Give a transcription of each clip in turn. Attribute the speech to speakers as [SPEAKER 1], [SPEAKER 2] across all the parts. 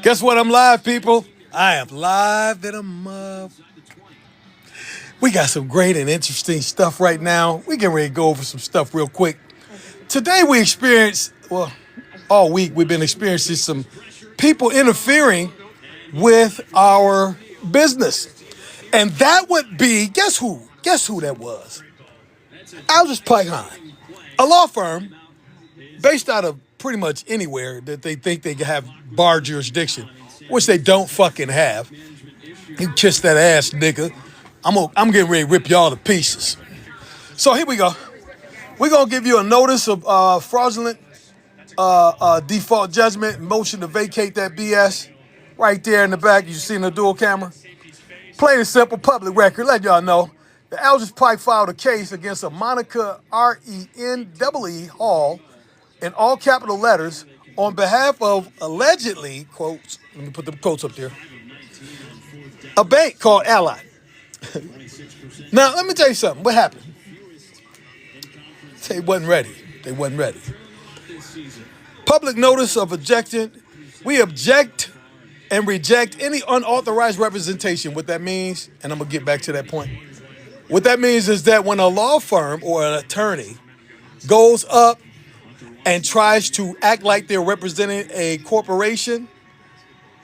[SPEAKER 1] Guess what? I'm live, people. I am live that I'm We got some great and interesting stuff right now. We getting ready to go over some stuff real quick. Today we experienced, well, all week we've been experiencing some people interfering with our business. And that would be, guess who? Guess who that was? Aldous Python, a law firm based out of pretty much anywhere that they think they can have bar jurisdiction, which they don't fucking have. You kiss that ass, nigga. I'm getting ready to rip y'all to pieces. So here we go. We're going to give you a notice of fraudulent default judgment, motion to vacate that BS. Right there in the back, you see in the dual camera. Plain and simple public record, let y'all know. The Aldous Pike filed a case against a Monica Renee Hall in all capital letters on behalf of allegedly, quotes, let me put the quotes up there, a bank called Ally. Now, let me tell you something. What happened? They wasn't ready. They wasn't ready. Public notice of objection. We object and reject any unauthorized representation. What that means, and I'm going to get back to that point. What that means is that when a law firm or an attorney goes up and tries to act like they're representing a corporation,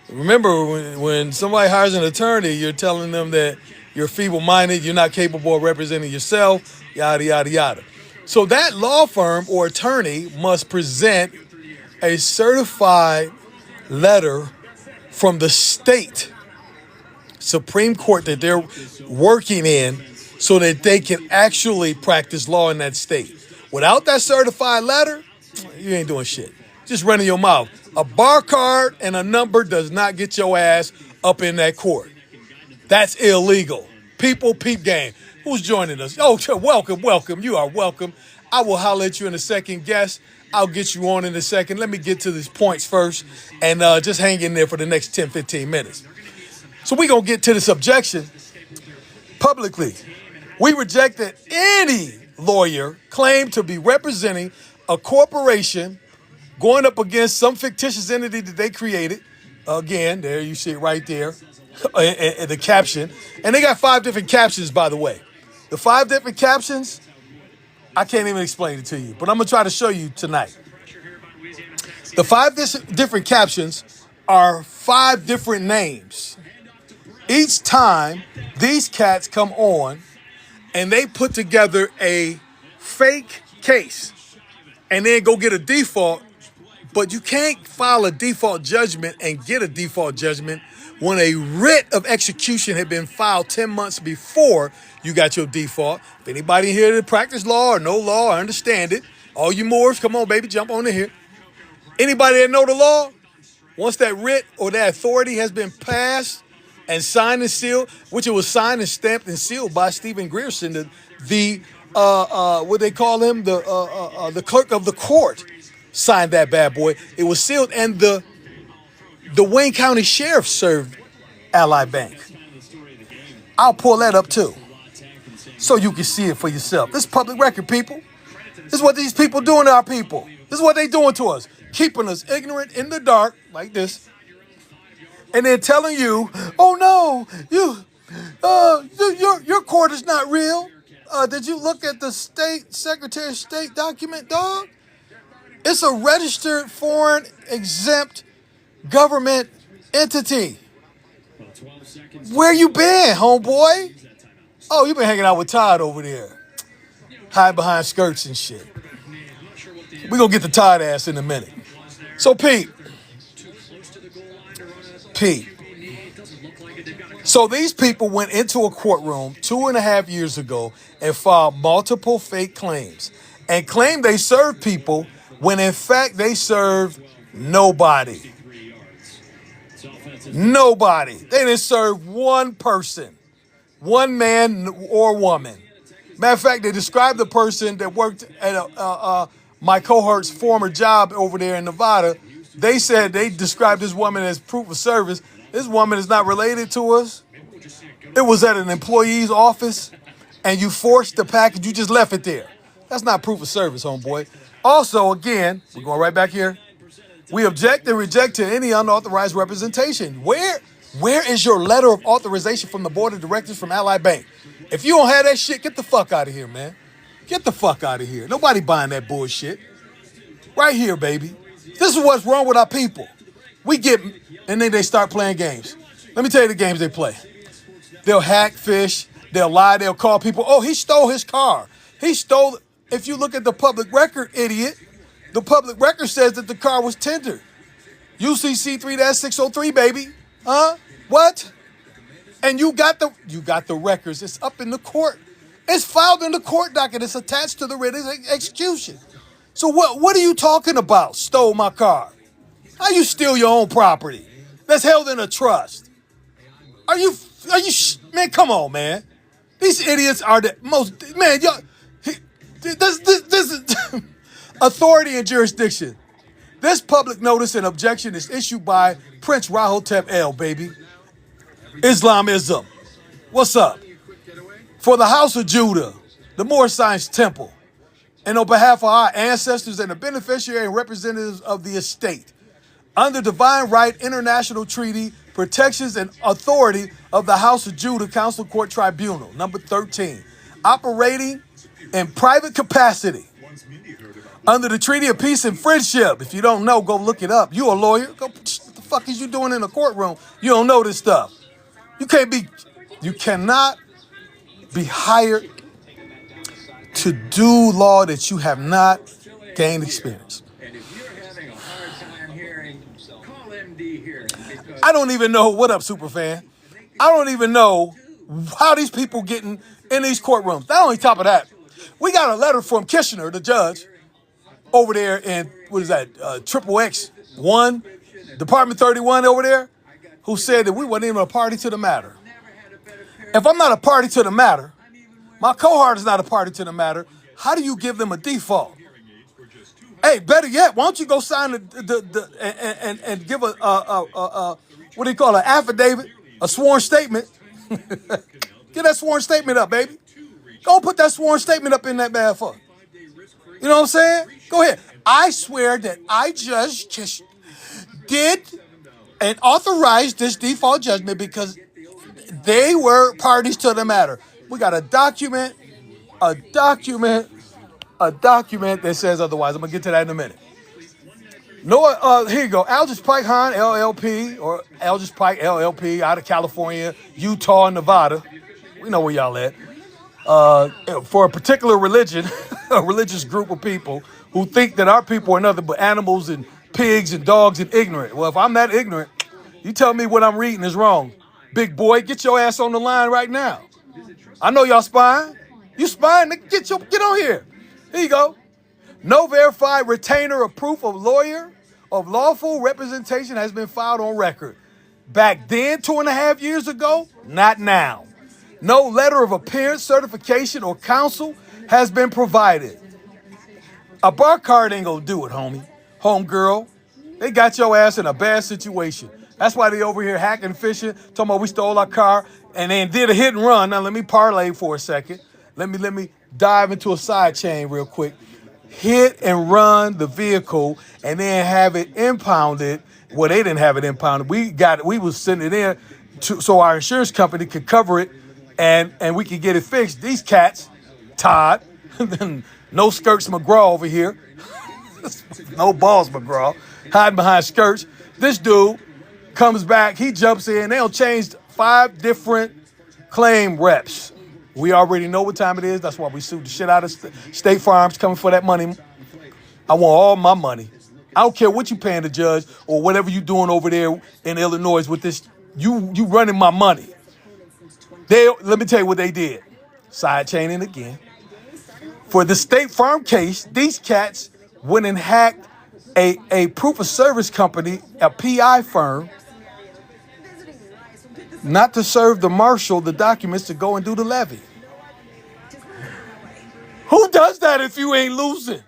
[SPEAKER 1] remember when somebody hires an attorney, you're telling them that you're feeble-minded, you're not capable of representing yourself, yada, yada, yada. So that law firm or attorney must present a certified letter from the state Supreme Court that they're working in so that they can actually practice law in that state. Without that certified letter, you ain't doing shit. Just running your mouth. A bar card and a number does not get your ass up in that court. That's illegal. People, peep game. Who's joining us? Oh, welcome, welcome. You are welcome. I will holler at you in a second. Guest, I'll get you on in a second. Let me get to these points first and just hang in there for the next 10, 15 minutes. So we're going to get to this objection publicly. We reject that any lawyer claim to be representing a corporation going up against some fictitious entity that they created. Again, there you see it right there, the caption. And they got 5 different captions, by the way. The 5 different captions, I can't even explain it to you, but I'm going to try to show you tonight. The 5 different captions are 5 different names. Each time these cats come on and they put together a fake case and then go get a default, but you can't file a default judgment and get a default judgment when a writ of execution had been filed 10 months before you got your default. If anybody here that practice law or know law or understand it, all you Moors, come on, baby, jump on in here. Anybody that know the law, once that writ or that authority has been passed and signed and sealed, which it was signed and stamped and sealed by Stephen Grierson, the what they call him, the clerk of the court, signed that bad boy. It was sealed, and the Wayne County Sheriff served Ally Bank. I'll pull that up too, so you can see it for yourself. This is public record, people. This is what these people doing to our people. This is what they doing to us, keeping us ignorant in the dark like this, and then telling you, "Oh no, your court is not real. Did you look at the state Secretary of State document, dog? It's a registered foreign exempt government entity. Where you been, homeboy? Oh, you been hanging out with Todd over there, hide behind skirts and shit. We're gonna get the Todd ass in a minute. So Pete. So these people went into a courtroom 2.5 years ago and filed multiple fake claims and claimed they served people when in fact they served nobody. Nobody. They didn't serve one person, one man or woman. Matter of fact, they described the person that worked at my cohort's former job over there in Nevada. They said they described this woman as proof of service. This woman is not related to us. It was at an employee's office, and you forced the package. You just left it there. That's not proof of service, homeboy. Also, again, we're going right back here. We object and reject to any unauthorized representation. Where is your letter of authorization from the board of directors from Ally Bank? If you don't have that shit, get the fuck out of here, man. Get the fuck out of here. Nobody buying that bullshit. Right here, baby. This is what's wrong with our people. We get, and then they start playing games. Let me tell you the games they play. They'll hack fish. They'll lie. They'll call people, oh, he stole his car. He stole, if you look at the public record, idiot, the public record says that the car was tendered. UCC 3-603, baby. Huh? What? And you got the records. It's up in the court. It's filed in the court docket. It's attached to the writ of execution. So what are you talking about? Stole my car. How you steal your own property that's held in a trust? Man, come on, man. These idiots are the most, man, y'all, this is authority and jurisdiction. This public notice and objection is issued by Prince Rahotep El, baby. Islamism. What's up? For the House of Judah, the Moorish Science Temple, and on behalf of our ancestors and the beneficiary and representatives of the estate, under divine right, international treaty, protections and authority of the House of Judah Council Court Tribunal, number 13, operating in private capacity under the Treaty of Peace and Friendship. If you don't know, go look it up. You a lawyer? What the fuck is you doing in the courtroom? You don't know this stuff. You cannot be hired to do law that you have not gained experience. I don't even know, what up, superfan? I don't even know how these people getting in these courtrooms. Not only top of that, we got a letter from Kishner, the judge, over there in, what is that, XXX1, Department 31 over there, who said that we weren't even a party to the matter. If I'm not a party to the matter, my cohort is not a party to the matter, how do you give them a default? Hey, better yet, why don't you go sign and give a what do you call it, an affidavit, a sworn statement. Get that sworn statement up, baby. Go put that sworn statement up in that bad fuck. You know what I'm saying? Go ahead. I swear that I just did and authorized this default judgment because they were parties to the matter. We got a document that says otherwise. I'm going to get to that in a minute. No, here you go. Algis Pike Hahn, LLP, or Algis Pike, LLP, out of California, Utah, and Nevada. We know where y'all at. For a particular religion, a religious group of people who think that our people are nothing but animals and pigs and dogs and ignorant. Well, if I'm that ignorant, you tell me what I'm reading is wrong. Big boy, get your ass on the line right now. I know y'all spying. You spying? Get on here. Here you go. No verified retainer of proof of lawful representation has been filed on record. Back then, 2.5 years ago, not now. No letter of appearance, certification, or counsel has been provided. A bar card ain't gonna do it, homie. Homegirl. They got your ass in a bad situation. That's why they over here hacking, fishing, talking about we stole our car, and then did a hit and run. Now let me parlay for a second. Let me dive into a side chain real quick. Hit and run the vehicle and then have it impounded. Well, they didn't have it impounded. We was sending it in so our insurance company could cover it and we could get it fixed. These cats, Todd, no skirts McGraw over here. No balls McGraw, hiding behind skirts. This dude comes back, he jumps in, they'll change 5 different claim reps. We already know what time it is. That's why we sued the shit out of State Farms coming for that money. I want all my money. I don't care what you paying the judge or whatever you doing over there in Illinois with this. You running my money. Let me tell you what they did. Side chaining again. For the State Farm case, these cats went and hacked a proof of service company, a PI firm, not to serve the marshal the documents to go and do the levy. Who does that if you ain't losing?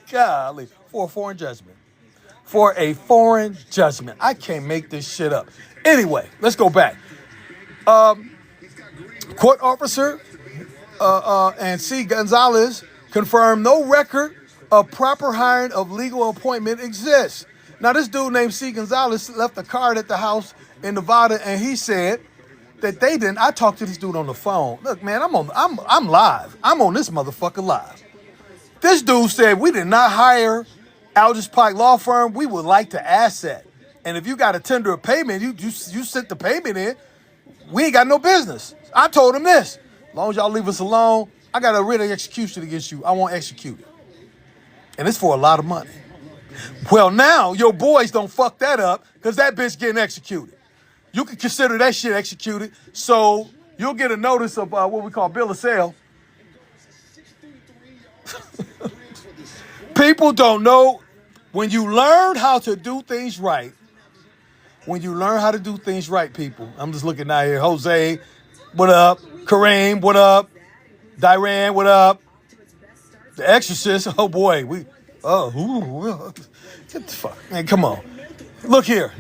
[SPEAKER 1] Golly, for a foreign judgment. For a foreign judgment. I can't make this shit up. Anyway, let's go back. Court officer and C. Gonzalez confirmed no record of proper hiring of legal appointment exists. Now, this dude named C. Gonzalez left a card at the house in Nevada, and he said that they didn't. I talked to this dude on the phone. Look, man, I'm live. I'm on this motherfucker live. This dude said we did not hire Aldous Pike Law Firm. We would like to asset. And if you got to tender a payment, you sent the payment in, we ain't got no business. I told him this. As long as y'all leave us alone, I got a writ of execution against you. I won't execute it. And it's for a lot of money. Well, now your boys don't fuck that up because that bitch getting executed. You can consider that shit executed. So you'll get a notice of what we call bill of sale. People don't know. When you learn how to do things right, people. I'm just looking out here. Jose, what up? Kareem, what up? Diane, what up? The Exorcist, oh boy. Get the fuck, man, come on. Look here.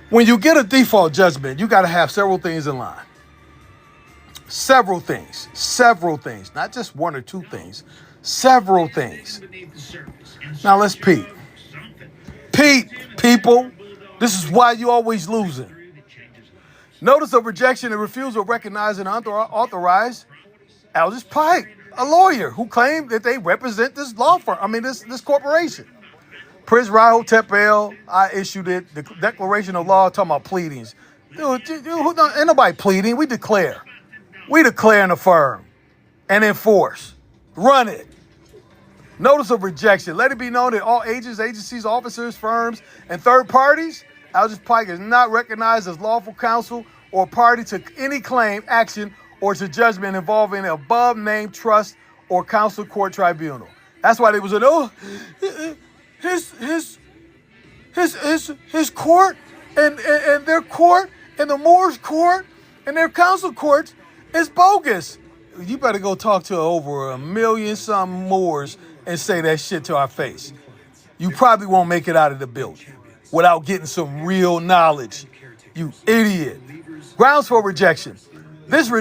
[SPEAKER 1] When you get a default judgment, you got to have several things in line. Several things, not just one or two things. Several things. Now let's peep. People, this is why you always losing. Notice of rejection and refusal of recognizing and authorized Aldous Pike, a lawyer who claimed that they represent this law firm. This corporation. Prince Rahotep El, I issued it. The declaration of law talking about pleadings. Dude, ain't nobody pleading. We declare. We declare and affirm and enforce. Run it. Notice of rejection. Let it be known that all agents, agencies, officers, firms, and third parties, Aldous Pike is not recognized as lawful counsel or party to any claim, action, or to judgment involving an above-named trust or counsel court tribunal. That's why they was his court and their court and the Moors court and their counsel courts is bogus. You better go talk to over 1 million some Moors and say that shit to our face. You probably won't make it out of the building without getting some real knowledge. You idiot. Grounds for rejection. This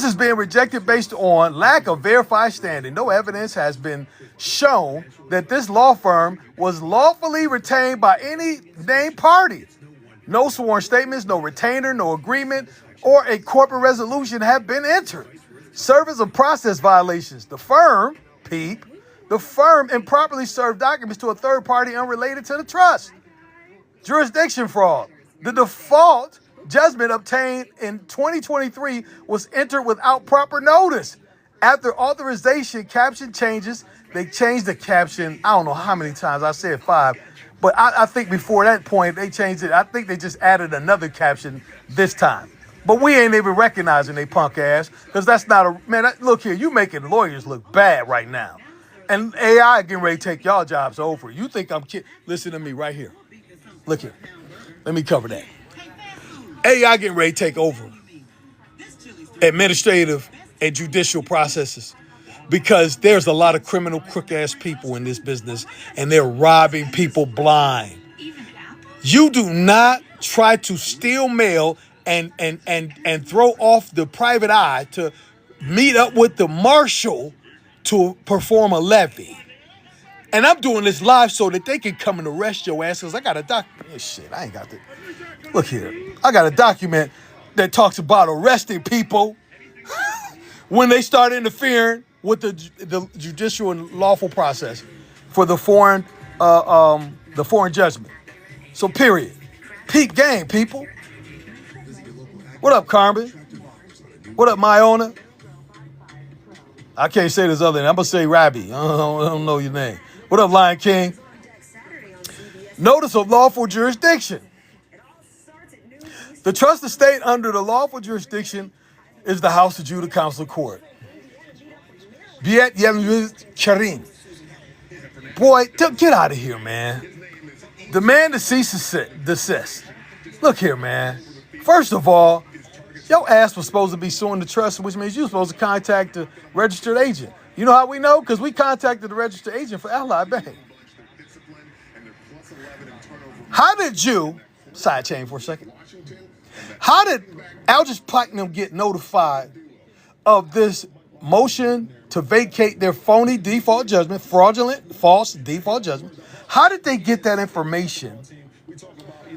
[SPEAKER 1] is being rejected based on lack of verified standing. No evidence has been shown that this law firm was lawfully retained by any named party. No sworn statements, no retainer, no agreement, or a corporate resolution have been entered. Service of process violations. The firm improperly served documents to a third party unrelated to the trust. Jurisdiction fraud. The default judgment obtained in 2023 was entered without proper notice. After authorization caption changes, they changed the caption. I don't know how many times. I said 5. But I think before that point, they changed it. I think they just added another caption this time. But we ain't even recognizing they punk ass because that's not a... Man, look here. You making lawyers look bad right now. And AI getting ready to take y'all jobs over. You think I'm kidding? Listen to me right here. Look here. Let me cover that. AI getting ready to take over administrative and judicial processes because there's a lot of criminal crook-ass people in this business and they're robbing people blind. You do not try to steal mail and throw off the private eye to meet up with the marshal to perform a levy. And I'm doing this live so that they can come and arrest your ass because I got a document. Shit, I ain't got that. Look here. I got a document that talks about arresting people when they start interfering with the judicial and lawful process for the foreign judgment. So period. Peak game, people. What up, Carmen? What up, Myona? I can't say this other name. I'm going to say Rabbi. I don't know your name. What up, Lion King? Notice of lawful jurisdiction. The trust estate under the lawful jurisdiction is the House of Judah Council Court. Biet Yemuz Karim. Boy, get out of here, man. Demand to cease and desist. Look here, man. First of all, your ass was supposed to be suing the trust, which means you were supposed to contact the registered agent. You know how we know? Because we contacted the registered agent for Ally Bank. How did you, side chain for a second, how did Aldous Pike get notified of this motion to vacate their phony default judgment, fraudulent, false default judgment. How did they get that information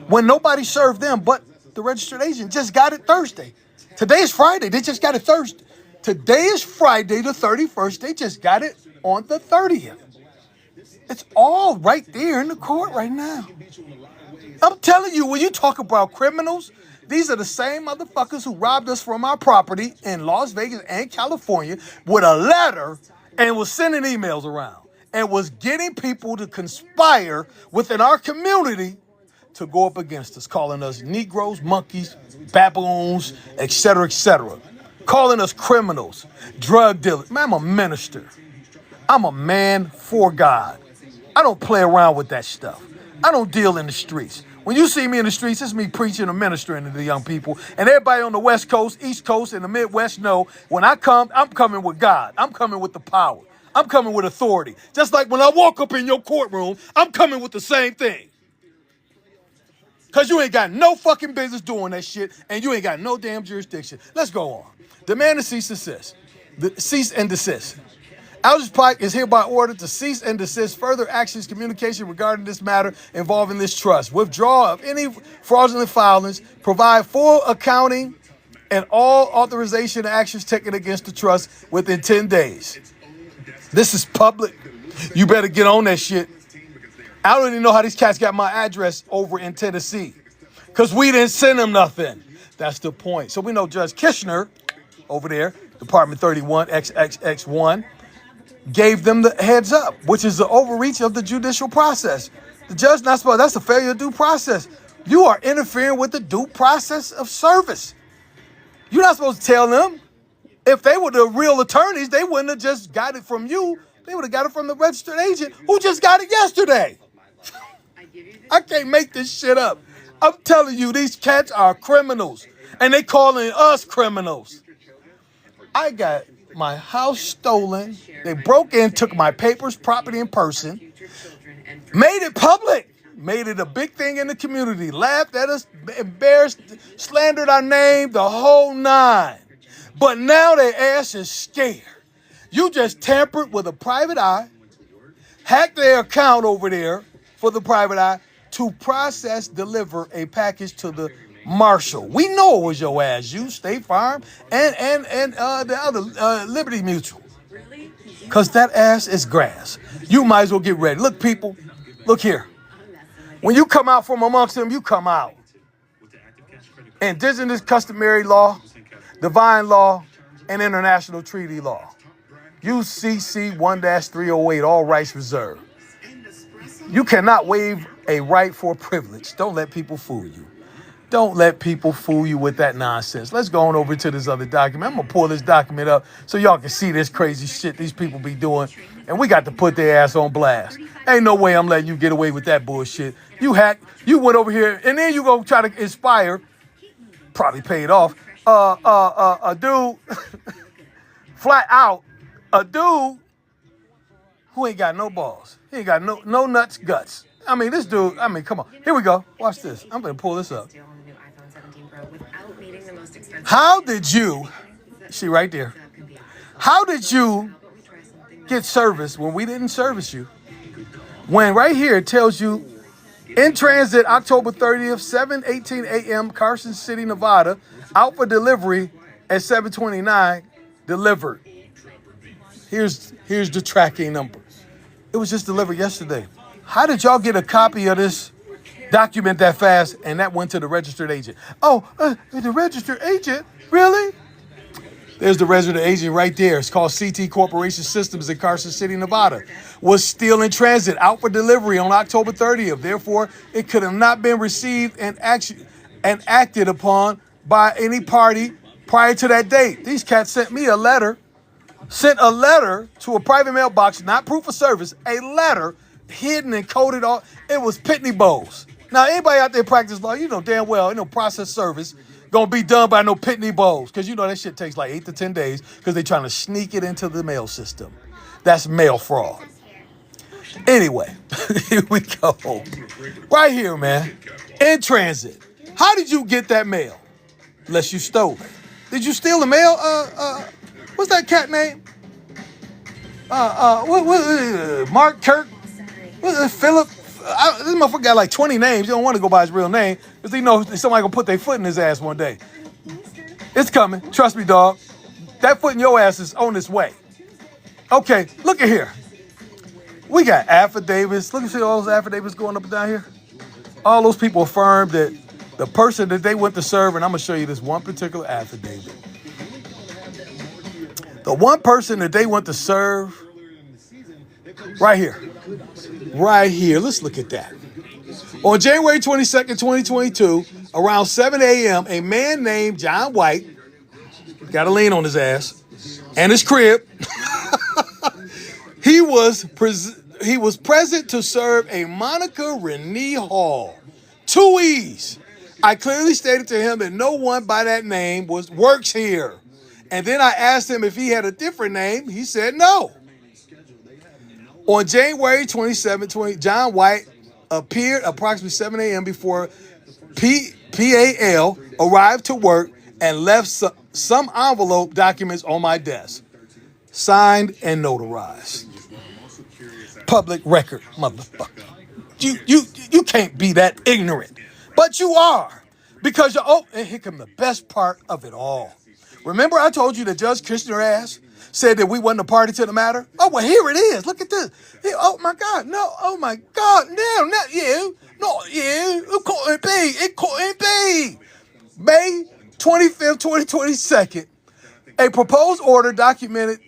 [SPEAKER 1] when nobody served them but the registered agent just got it Thursday? Today is Friday. They just got it Thursday. Today is Friday the 31st. They just got it on the 30th. It's all right there in the court right now. I'm telling you, when you talk about criminals, these are the same motherfuckers who robbed us from our property in Las Vegas and California with a letter and was sending emails around and was getting people to conspire within our community to go up against us, calling us Negroes, monkeys, baboons, etc., calling us criminals, drug dealers. Man, I'm a minister. I'm a man for God. I don't play around with that stuff. I don't deal in the streets. When you see me in the streets, it's me preaching and ministering to the young people. And everybody on the West Coast, East Coast, and the Midwest know when I come, I'm coming with God. I'm coming with the power. I'm coming with authority. Just like when I walk up in your courtroom, I'm coming with the same thing. Because you ain't got no fucking business doing that shit, and you ain't got no damn jurisdiction. Let's go on. Demand to cease and desist. Aldridge Pike is hereby ordered to cease and desist further actions, communication regarding this matter involving this trust. Withdraw of any fraudulent filings, provide full accounting, and all authorization actions taken against the trust within 10 days. This is public. You better get on that shit. I don't even know how these cats got my address over in Tennessee because we didn't send them nothing. That's the point. So we know Judge Kishner over there, Department 31, XXX1, gave them the heads up, which is the overreach of the judicial process. The judge not supposed, that's a failure of due process. You are interfering with the due process of service. You're not supposed to tell them. If they were the real attorneys, they wouldn't have just got it from you. They would have got it from the registered agent who just got it yesterday. I can't make this shit up. I'm telling you, these cats are criminals, and they calling us criminals. I got my house stolen. They broke in, took my papers, property, and person, made it public, made it a big thing in the community, laughed at us, embarrassed, slandered our name, the whole nine. But now their ass is scared. You just tampered with a private eye, hacked their account over there for the private eye to deliver a package to the marshal. We know it was your ass, you, State Farm, and the other Liberty Mutual. Because that ass is grass. You might as well get ready. Look, people, look here. When you come out from amongst them, you come out. Indigenous customary law, divine law, and international treaty law. UCC 1-308, all rights reserved. You cannot waive a right for a privilege. Don't let people fool you. Don't let people fool you with that nonsense. Let's go on over to this other document. I'm going to pull this document up so y'all can see this crazy shit these people be doing. And we got to put their ass on blast. Ain't no way I'm letting you get away with that bullshit. You hacked. You went over here, and then you go try to inspire, probably paid off, a dude, flat out, a dude who ain't got no balls. He ain't got no nuts, guts. I mean, this dude, come on. Here we go. Watch this. I'm going to pull this up. How did you, see right there, how did you get service when we didn't service you? When right here it tells you, in transit, October 30th, 7:18 a.m., Carson City, Nevada, out for delivery at 7:29, delivered. Here's the tracking number. It was just delivered yesterday. How did y'all get a copy of this document that fast and that went to the registered agent? Oh, the registered agent? Really? There's the registered agent right there. It's called CT Corporation Systems in Carson City, Nevada. Was still in transit, out for delivery on October 30th. Therefore, it could have not been received and acted upon by any party prior to that date. These cats sent a letter to a private mailbox, not proof of service, a letter hidden and coded all. It was Pitney Bowes. Now, anybody out there practice law, you know damn well, ain't no process service gonna be done by no Pitney Bowes, because you know that shit takes like 8 to 10 days because they're trying to sneak it into the mail system. That's mail fraud. Anyway, here we go. Right here, man. In transit. How did you get that mail? Unless you stole it. Did you steal the mail? What's that cat name? Mark Kirk, Philip. This motherfucker got like 20 names. You don't want to go by his real name because he knows somebody gonna put their foot in his ass one day. It's coming. Trust me, dog. That foot in your ass is on its way. Okay, look at here. We got affidavits. Look at all those affidavits going up and down here. All those people affirmed that the person that they went to serve, and I'm gonna show you this one particular affidavit. The one person that they went to serve, right here. Right here. Let's look at that. On January 22nd, 2022, around 7 a.m., a man named John White, got a lean on his ass, and his crib, he was present to serve a Monica Renee Hall. 2 E's. I clearly stated to him that no one by that name works here. And then I asked him if he had a different name. He said no. On January 27, John White appeared approximately 7 a.m. before PAL arrived to work and left some envelope documents on my desk, signed and notarized. Public record, motherfucker. You can't be that ignorant, but you are, because and here comes the best part of it all. Remember I told you that Judge Kushner ass said that we wasn't a party to the matter? Oh, well, here it is. Look at this. Oh, my God. No. Oh, my God. No, not you. Not you. It couldn't be. It couldn't be. May 25th, 2022, a proposed order documented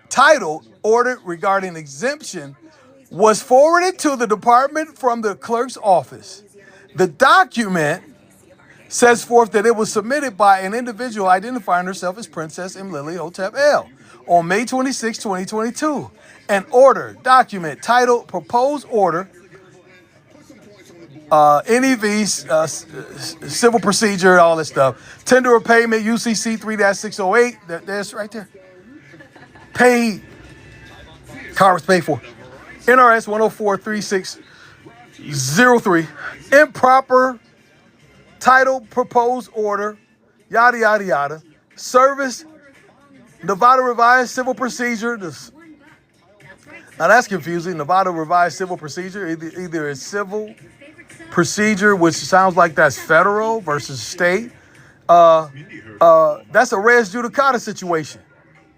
[SPEAKER 1] titled Order Regarding Exemption was forwarded to the department from the clerk's office. The document says forth that it was submitted by an individual identifying herself as Princess M. Lily Hotep L. on May 26, 2022. An order document titled Proposed Order, NEV, Civil Procedure, all that stuff. Tender of Payment, UCC 3-608. That's right there. Paid. Car was paid for. NRS 1043603. Improper title, proposed order, yada, yada, yada. Service, Nevada Revised Civil Procedure. Now that's confusing. Nevada Revised Civil Procedure. Either it's civil procedure, which sounds like that's federal versus state. That's a res judicata situation.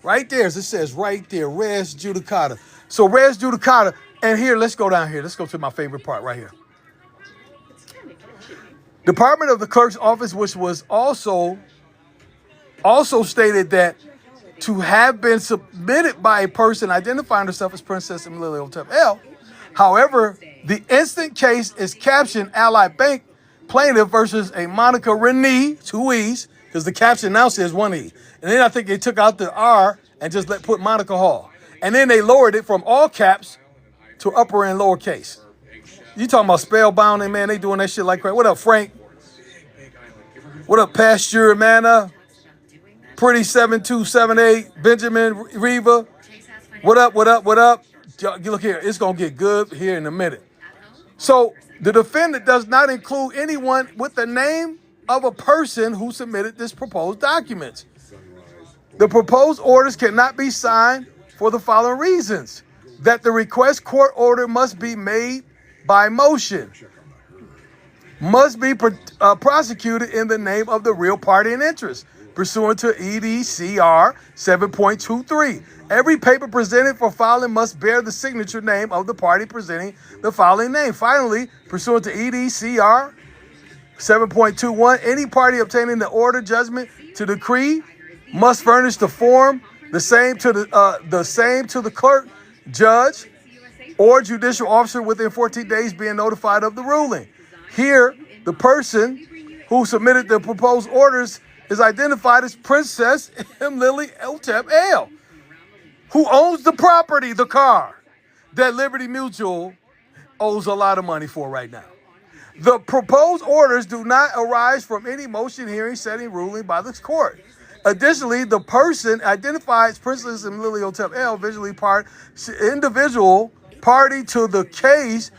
[SPEAKER 1] Right there, as it says right there, res judicata. So res judicata, and here, let's go down here. Let's go to my favorite part right here. Department of the Clerk's Office, which was also stated that to have been submitted by a person identifying herself as Princess M. Lily Hotep L. However, the instant case is captioned Allied Bank plaintiff versus a Monica Renee, 2 E's, because the caption now says 1 E. And then I think they took out the R and just put Monica Hall. And then they lowered it from all caps to upper and lower case. You talking about spellbound, man, they doing that shit like crazy. What up, Frank? What up, Pasture Manna? Pretty 7278, Benjamin Reva. What up, what up, what up? You look here, it's going to get good here in a minute. So the defendant does not include anyone with the name of a person who submitted this proposed documents. The proposed orders cannot be signed for the following reasons: that the request court order must be made by motion, must be prosecuted in the name of the real party in interest, pursuant to EDCR 7.23. Every paper presented for filing must bear the signature name of the party presenting the filing name. Finally, pursuant to EDCR 7.21, any party obtaining the order, judgment, to decree must furnish the form the same to the clerk, judge, or judicial officer within 14 days being notified of the ruling. Here, the person who submitted the proposed orders is identified as Princess M. Lily Hotep L, who owns the property, the car, that Liberty Mutual owes a lot of money for right now. The proposed orders do not arise from any motion, hearing, setting, ruling by the court. Additionally, the person identified as Princess M. Lily Hotep L, individual party to the case.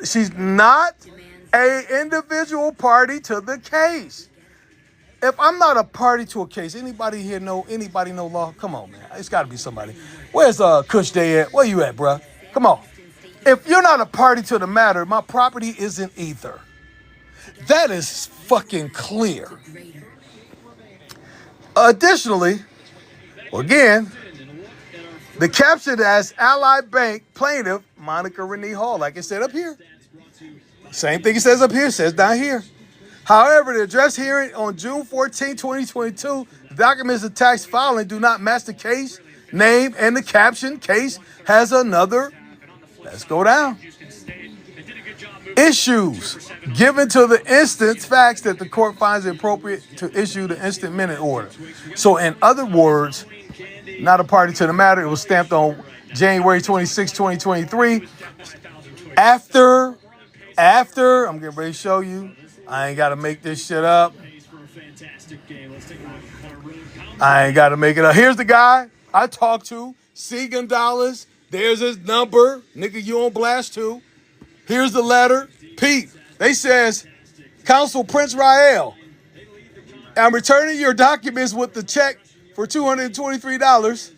[SPEAKER 1] She's not an individual party to the case. If I'm not a party to a case, anybody know law? Come on, man. It's got to be somebody. Where's Kush Day at? Where you at, bruh? Come on. If you're not a party to the matter, my property isn't either. That is fucking clear. Additionally, again, the caption as Ally Bank plaintiff Monica Renee Hall, like it said up here. Same thing it says up here, says down here. However, the address hearing on June 14, 2022, the documents attached filing do not match the case name, and the caption case has another. Let's go down. Issues given to the instance facts that the court finds it appropriate to issue the instant minute order. So in other words, not a party to the matter. It was stamped on January 26, 2023. After, I'm getting ready to show you. I ain't got to make this shit up. I ain't got to make it up. Here's the guy I talked to, C. Gonzalez. There's his number. Nigga, you on blast too. Here's the letter. Pete, they says, Counsel Prince Rael, I'm returning your documents with the check for $223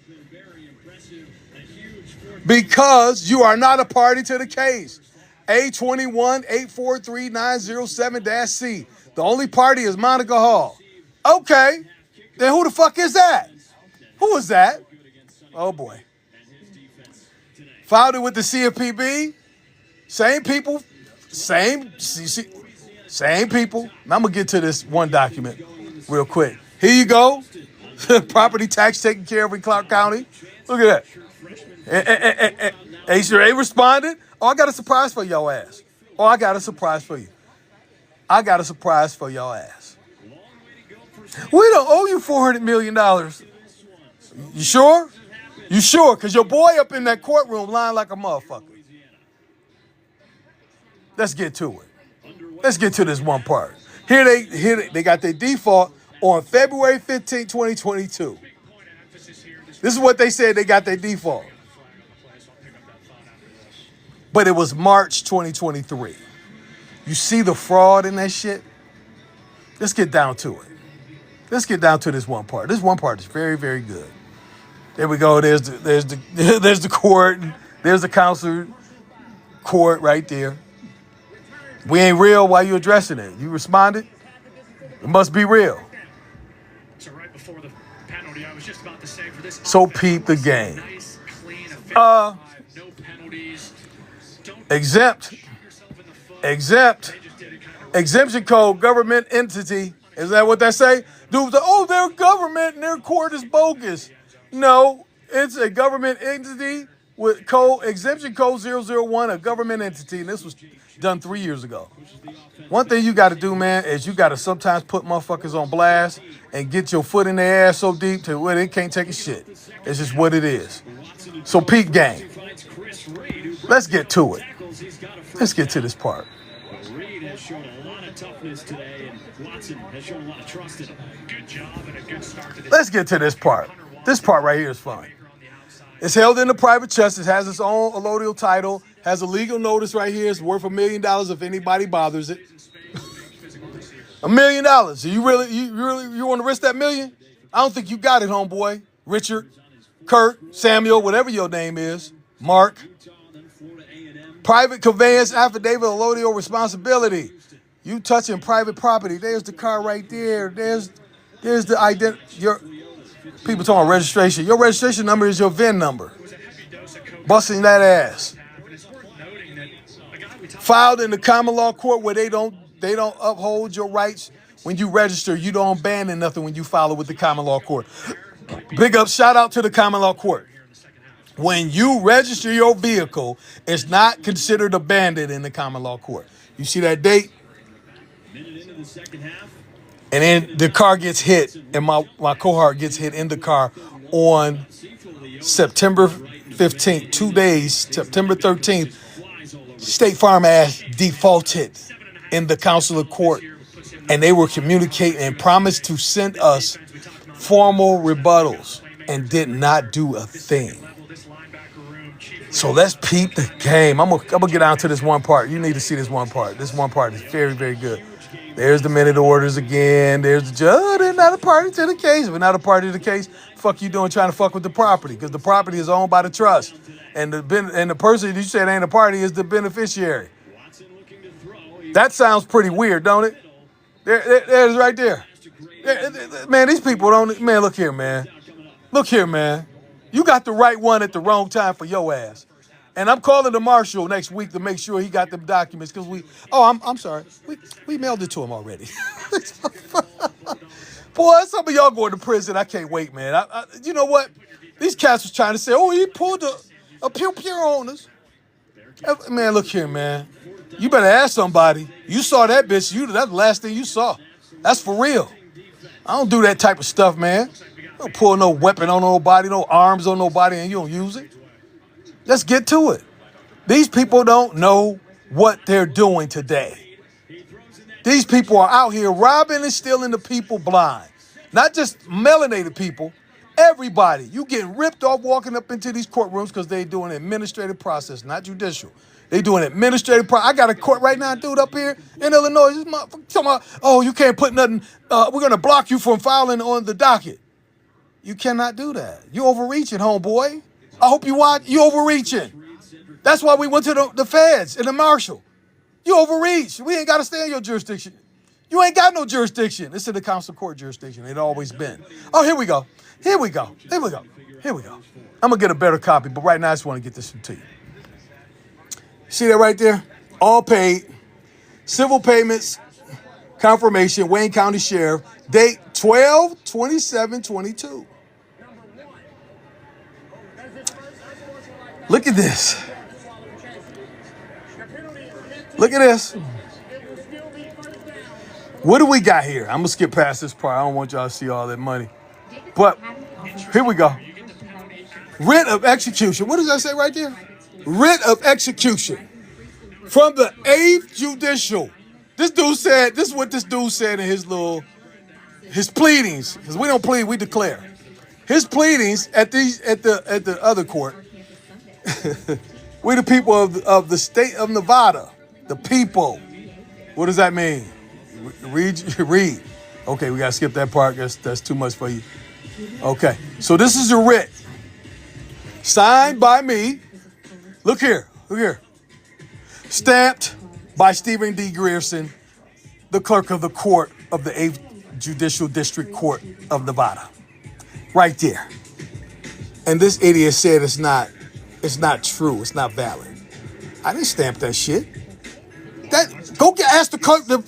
[SPEAKER 1] because you are not a party to the case. A21843907-C. The only party is Monica Hall. Okay, then who the fuck is that? Who is that? Oh boy. Filed it with the CFPB. Same people, same people. Now I'm gonna get to this one document real quick. Here you go. Property tax taken care of in Clark County. Look at that. HRA responded. Oh, I got a surprise for y'all ass. Oh, I got a surprise for you. I got a surprise for y'all ass. We don't owe you $400 million. You sure? You sure? Because your boy up in that courtroom lying like a motherfucker. Let's get to it. Let's get to this one part. Here they got their default on February 15, 2022. This is what they said they got their default. But it was March 2023. You see the fraud in that shit? Let's get down to it. Let's get down to this one part. This one part is very, very good. There we go. There's the court. There's the counselor court right there. We ain't real while you addressing it. You responded? It must be real.
[SPEAKER 2] So right before the penalty, I was just about to say for this.
[SPEAKER 1] So peep the game.
[SPEAKER 2] Nice, clean,
[SPEAKER 1] No
[SPEAKER 2] penalties.
[SPEAKER 1] Exempt. Exemption code, government entity. Is that what they say? Dudes, oh, their government and their court is bogus. No, it's a government entity with code exemption code 001, a government entity, and this was done 3 years ago. One thing you got to do, man, is you got to sometimes put motherfuckers on blast and get your foot in their ass so deep to where they can't take a shit. It's just what it is. So peak game. Let's get to it. Let's get to this part.
[SPEAKER 2] Reed has shown a lot of toughness today, and Watson has shown a lot of trust in him. Good job and a good start to this.
[SPEAKER 1] Let's get to this part. This part right here is fun. It's held in the private trust. It has its own allodial title. Has a legal notice right here. It's worth $1 million if anybody bothers it. $1 million. You really want to risk that million? I don't think you got it, homeboy. Richard, Kurt, Samuel, whatever your name is. Mark. Private conveyance affidavit allodial responsibility. You touching private property. There's the car right there. There's the identity. People talking about registration. Your registration number is your VIN number. Busting that ass. Filed in the common law court where they don't uphold your rights. When you register, you don't abandon nothing when you file it with the common law court. Big up, shout out to the common law court. When you register your vehicle, it's not considered abandoned in the common law court. You see that date? And then the car gets hit, and my cohort gets hit in the car on September 15th, 2 days, September 13th. State Farm ass defaulted in the council of court, and they were communicating and promised to send us formal rebuttals and did not do a thing. So let's peep the game. I'm gonna get down to this one part. You need to see this one part. This one part is very, very good. There's the minute orders again. There's the judge. They're not a party to the case. If we're not a party to the case, fuck you doing trying to fuck with the property, because the property is owned by the trust. And the person you said ain't a party is the beneficiary. That sounds pretty weird, don't it? There's right there. Man, these people don't. Man, look here, man. Look here, man. You got the right one at the wrong time for your ass. And I'm calling the marshal next week to make sure he got them documents, because I'm sorry. We mailed it to him already. Boy, some of y'all going to prison. I can't wait, man. You know what? These cats was trying to say, oh, he pulled a pew-pew on us. Man, look here, man. You better ask somebody. You saw that bitch. That's the last thing you saw. That's for real. I don't do that type of stuff, man. I don't pull no weapon on nobody, no arms on nobody, and you don't use it. Let's get to it. These people don't know what they're doing today. These people are out here robbing and stealing the people blind. Not just melanated people, everybody. You getting ripped off walking up into these courtrooms because they doing an administrative process, not judicial. They doing administrative process. I got a court right now, dude, up here in Illinois. This motherfucker talking about, oh, you can't put nothing, we're going to block you from filing on the docket. You cannot do that. You overreaching, homeboy. I hope you watch. You overreaching. That's why we went to the feds and the marshal. You overreach. We ain't got to stay in your jurisdiction. You ain't got no jurisdiction. It's in the council court jurisdiction. It always been. Oh, here we go. Here we go. Here we go. Here we go. I'm going to get a better copy, but right now I just want to get this to you. See that right there? All paid. Civil payments. Confirmation. Wayne County Sheriff. Date 12/27/22. Look at this. Look at this. What do we got here? I'm going to skip past this part. I don't want y'all to see all that money. But here we go. Writ of execution. What does that say right there? Writ of execution from the 8th Judicial. This is what this dude said in his pleadings. Because we don't plead, we declare. His pleadings at the other court. We the people of the state of Nevada. The people. What does that mean? Read. Okay, we gotta skip that part. That's too much for you. Okay, so this is a writ signed by me. Look here. Stamped by Stephen D. Grierson, the clerk of the court of the 8th Judicial District Court of Nevada. Right there. And this idiot said it's not true. It's not valid. I didn't stamp that shit. Ask the clerk to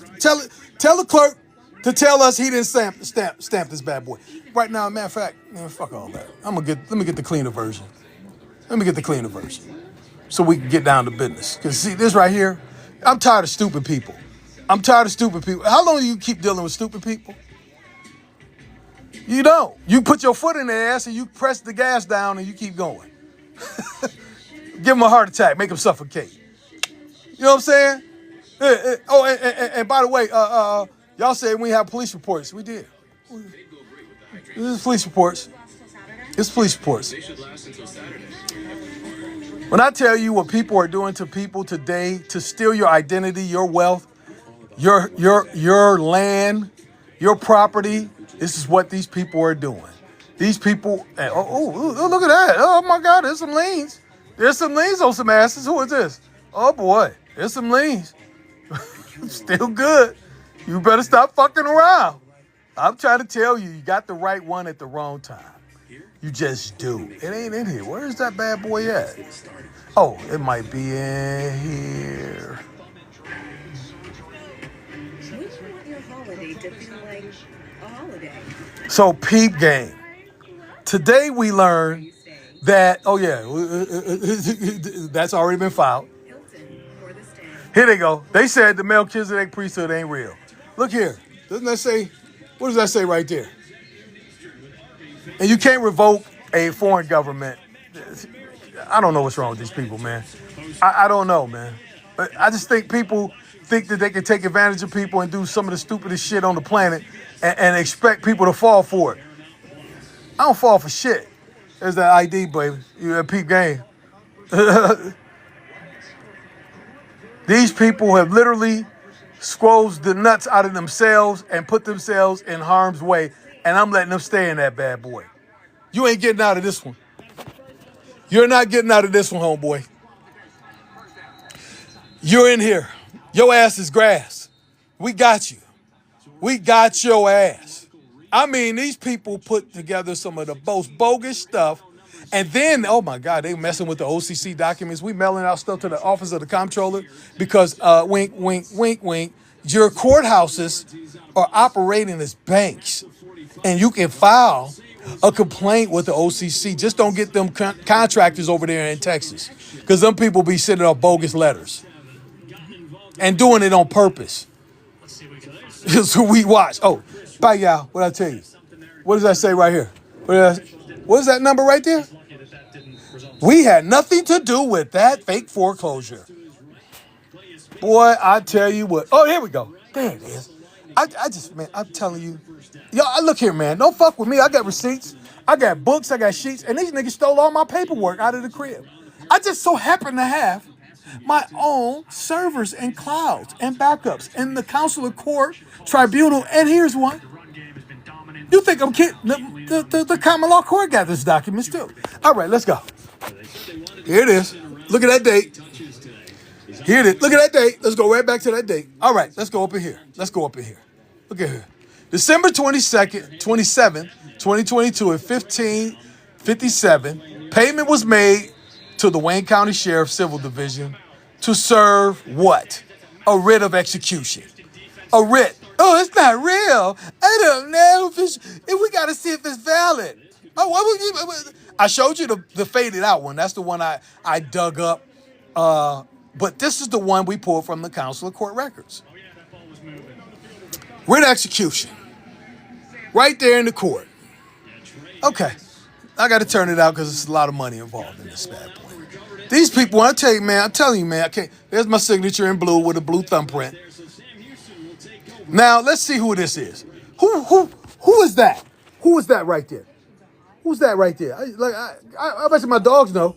[SPEAKER 1] tell the clerk to tell us he didn't stamp this bad boy. Right now, matter of fact, man, fuck all that. Let me get the cleaner version. So we can get down to business. Because see, this right here, I'm tired of stupid people. How long do you keep dealing with stupid people? You don't. You put your foot in their ass and you press the gas down and you keep going. Give them a heart attack. Make them suffocate. You know what I'm saying? And by the way, y'all said we have police reports. We did. This is police reports. When I tell you what people are doing to people today to steal your identity, your wealth, your land, your property, this is what these people are doing. These people, oh, look at that. Oh my God, there's some liens. There's some liens on some asses. Who is this? Oh boy, there's some liens. Still good. You better stop fucking around. I'm trying to tell you, you got the right one at the wrong time. You just do. It ain't in here. Where is that bad boy at? Oh, it might be in here.
[SPEAKER 3] Would you want your holiday to feel like a holiday?
[SPEAKER 1] So, peep game. Today we learned that, oh yeah, that's already been filed. Here they go. They said the Melchizedek priesthood ain't real. Look here. Doesn't that say, what does that say right there? And you can't revoke a foreign government. I don't know what's wrong with these people, man. I don't know, man. But I just think people think that they can take advantage of people and do some of the stupidest shit on the planet and expect people to fall for it. I don't fall for shit. There's that ID, baby. You a peep game. These people have literally squoze the nuts out of themselves and put themselves in harm's way, and I'm letting them stay in that bad boy. You ain't getting out of this one. You're not getting out of this one, homeboy. You're in here. Your ass is grass. We got you. We got your ass. I mean, these people put together some of the most bogus stuff. And then, oh my God, they messing with the OCC documents. We mailing out stuff to the office of the comptroller because, wink, wink, wink, wink, your courthouses are operating as banks. And you can file a complaint with the OCC. Just don't get them contractors over there in Texas, because them people be sending out bogus letters and doing it on purpose. So we watch. Oh, bye, y'all. What I tell you? What does that say right here? What is that number right there? We had nothing to do with that fake foreclosure. Boy, I tell you what. Oh, here we go. There it is. Man, I'm telling you. Yo, look here, man. Don't fuck with me. I got receipts. I got books. I got sheets. And these niggas stole all my paperwork out of the crib. I just so happen to have my own servers and clouds and backups in the consular court, tribunal, and here's one. You think I'm kidding? The common law court got this documents too. All right, let's go. Here it is. Look at that date. Here it is. Look at that date. Let's go right back to that date. All right, let's go up in here. Look at here. December 27th, 2022 at 15:57, payment was made to the Wayne County Sheriff's Civil Division to serve what? A writ of execution. A writ. Oh, it's not real. I don't know if we got to see if it's valid. Oh, I showed you the faded out one. That's the one I dug up. But this is the one we pulled from the consular court records. Writ execution. Right there in the court. Okay. I got to turn it out because there's a lot of money involved in this bad boy. These people, I'm telling you, man, I can't. There's my signature in blue with a blue thumbprint. Now, let's see who this is. Who is that? Who is that right there? Who's that right there? I bet you my dogs know.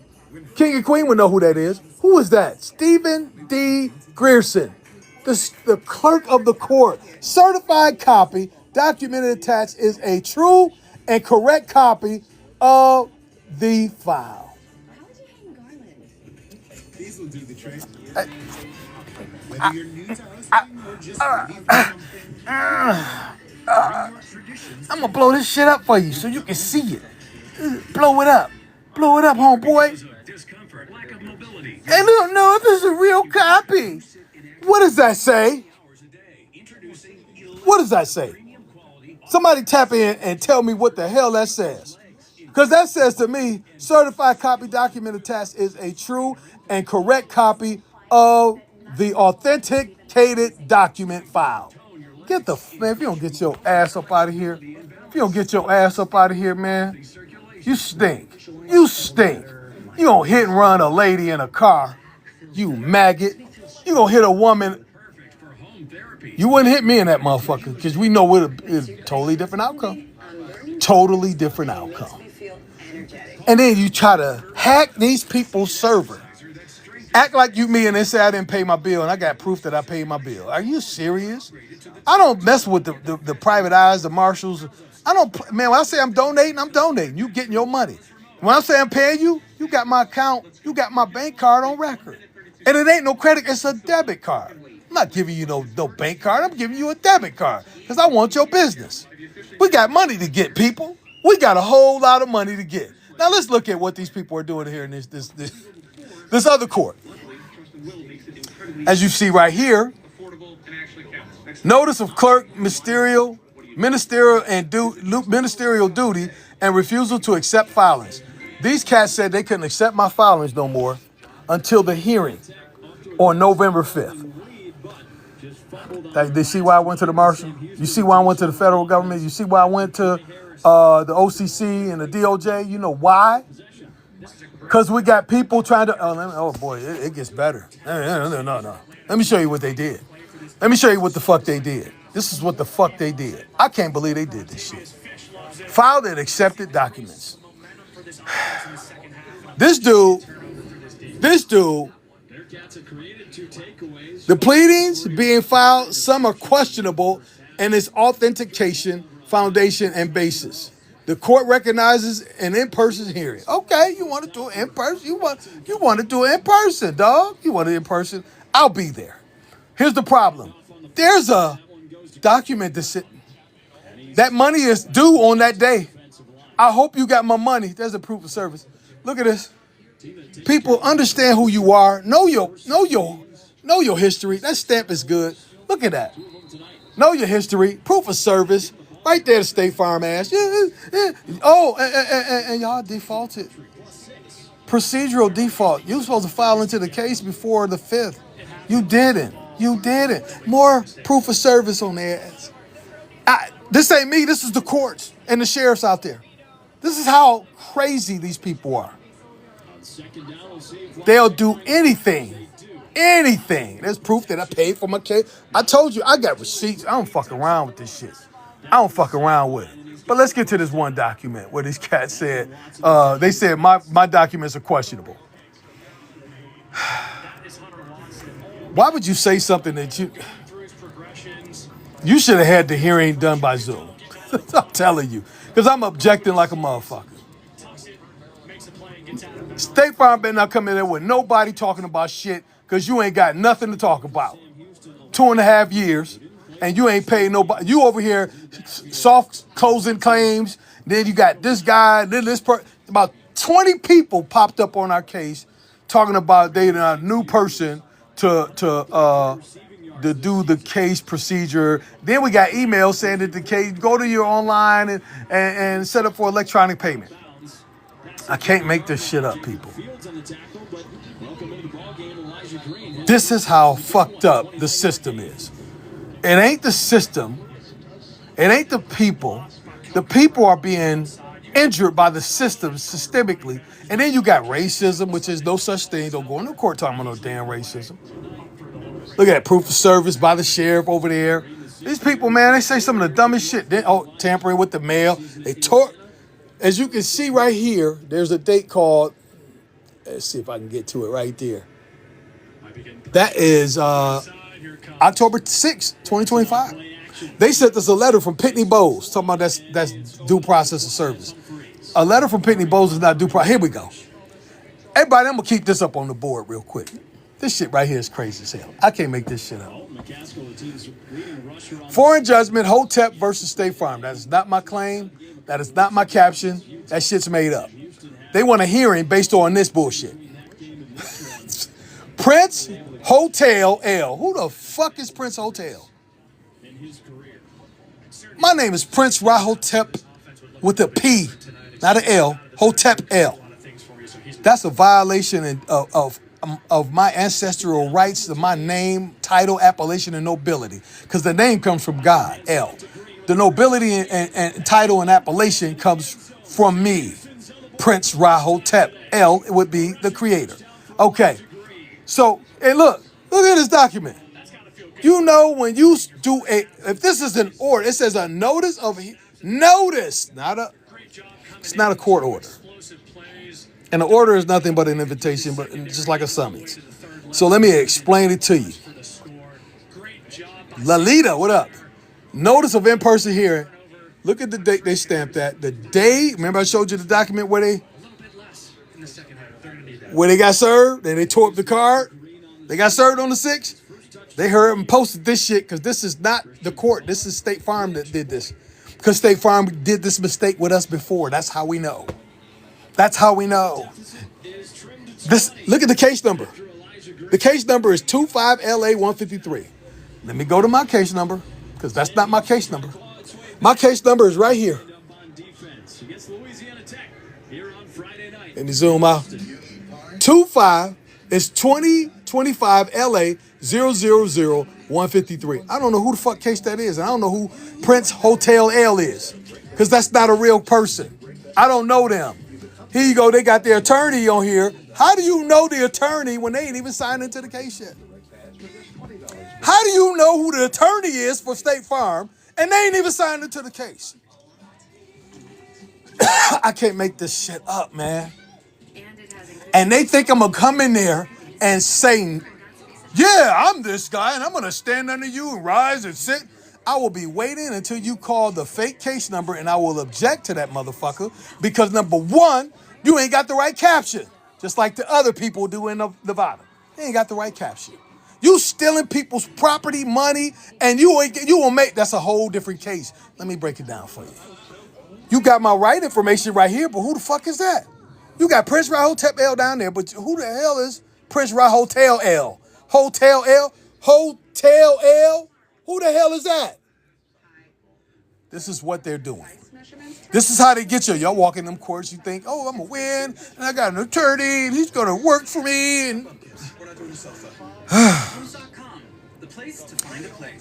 [SPEAKER 1] King and Queen would know who that is. Who is that? Stephen D. Grierson, the clerk of the court. Certified copy, documented attached, is a true and correct copy of the file.
[SPEAKER 3] How would you hang garland?
[SPEAKER 4] These will do the trick. Whether you're new to hosting or just
[SPEAKER 1] I'm gonna blow this shit up for you so you can see it. Blow it up, homeboy. And don't know if it's a real copy. What does that say? What does that say? Somebody tap in and tell me what the hell that says. Because that says to me, certified copy document attached is a true and correct copy of the authenticated document file. Get the, man, if you don't get your ass up out of here, man, you stink. You don't hit and run a lady in a car, you maggot. You gonna hit a woman. You wouldn't hit me in that motherfucker because we know what it's a totally different outcome. Totally different outcome. And then you try to hack these people's server. Act like you me and they say I didn't pay my bill and I got proof that I paid my bill. Are you serious? I don't mess with the private eyes, the marshals. Man, when I say I'm donating. You getting your money. When I say I'm paying you, you got my account, you got my bank card on record. And it ain't no credit, it's a debit card. I'm not giving you no bank card, I'm giving you a debit card because I want your business. We got money to get, people. We got a whole lot of money to get. Now let's look at what these people are doing here in this other court. As you see right here, notice of clerk ministerial duty and refusal to accept filings. These cats said they couldn't accept my filings no more until the hearing on November 5th. They see why I went to the marshal? You see why I went to the federal government? You see why I went to the OCC and the DOJ? You know why? Because we got people trying to... Oh, boy, it gets better. No. Let me show you what they did. Let me show you what the fuck they did. This is what the fuck they did. I can't believe they did this shit. Filed and accepted documents. This dude
[SPEAKER 2] Bearcats have created 2 takeaways.
[SPEAKER 1] The pleadings being filed, some are questionable in its authentication, foundation, and basis. The court recognizes an in-person hearing. Okay, you want to do it in person? You want to do it in person, dog? You want it in person? I'll be there. Here's the problem. There's a document that money is due on that day. I hope you got my money. There's a proof of service. Look at this. People understand who you are. Know your history. That stamp is good. Look at that. Know your history. Proof of service. Right there, the State Farm ass. Oh, and y'all defaulted. Procedural default. You were supposed to file into the case before the 5th. You didn't. More proof of service on their ass. This ain't me. This is the courts and the sheriffs out there. This is how crazy these people are. They'll do anything. Anything. There's proof that I paid for my case. I told you, I got receipts. I don't fuck around with this shit. I don't fuck around with it. But let's get to this one document where these cats said, they said my documents are questionable. Why would you say something that you should have had the hearing done by Zoom? I'm telling you, because I'm objecting like a motherfucker. State Farm better not come in there with nobody talking about shit because you ain't got nothing to talk about. 2.5 years, and you ain't paid nobody. You over here soft closing claims. Then you got this guy, then this person. About 20 people popped up on our case talking about they a new person to do the case procedure. Then we got emails saying that the case, go to your online and set up for electronic payment. I can't make this shit up, people. This is how fucked up the system is. It ain't the system. It ain't the people. The people are being injured by the system systemically. And then you got racism, which is no such thing. Don't go into court talking about no damn racism. Look at that proof of service by the sheriff over there. These people, man, they say some of the dumbest shit. Tampering with the mail. As you can see right here, there's a date called, let's see if I can get to it right there. That is October 6th, 2025. They sent us a letter from Pitney Bowes talking about that's due process of service. A letter from Pitney Bowes is not due process. Here we go. Everybody, I'm going to keep this up on the board real quick. This shit right here is crazy as hell. I can't make this shit up. Foreign judgment, Hotep versus State Farm. That is not my claim. That is not my caption. That shit's made up. They want a hearing based on this bullshit. Prince Hotel L. Who the fuck is Prince Hotel? My name is Prince Rahotep with a P, not an L. Hotep L. That's a violation of my ancestral rights, of my name, title, appellation, and nobility. Because the name comes from God, L. The nobility and title and appellation comes from me, Prince Rahotep. L would be the creator. Okay, so, and look at this document. You know when you do if this is an order, it says a notice, it's not a court order. And an order is nothing but an invitation, but just like a summons. So let me explain it to you. Lalita, what up? Notice of in-person hearing. Look at the date they stamped that. The day, remember I showed you the document where they got served, and they tore up the card. They got served on the 6th. They heard and posted this shit because this is not the court. This is State Farm that did this. Because State Farm did this mistake with us before. That's how we know. That's how we know. Look at the case number. The case number is 25LA153. Let me go to my case number because that's not my case number. My case number is right here. Let me zoom out. 25 is 2025LA000153. I don't know who the fuck case that is. And I don't know who Prince Hotel L is because that's not a real person. I don't know them. Here you go. They got their attorney on here. How do you know the attorney when they ain't even signed into the case yet? How do you know who the attorney is for State Farm and they ain't even signed into the case? I can't make this shit up, man. And they think I'm going to come in there and say, yeah, I'm this guy, and I'm going to stand under you and rise and sit. I will be waiting until you call the fake case number, and I will object to that motherfucker because, number one, you ain't got the right caption, just like the other people do in Nevada. They ain't got the right caption. You stealing people's property, money, and you will make, that's a whole different case. Let me break it down for you. You got my right information right here, but who the fuck is that? You got Prince Rahotep down there, but who the hell is Prince Rahotep L? Hotel L? Hotel L? Who the hell is that? This is what they're doing. This is how they get you. Y'all walk in them courts, you think, oh, I'm going to win, and I got an attorney, and he's going to work for me. And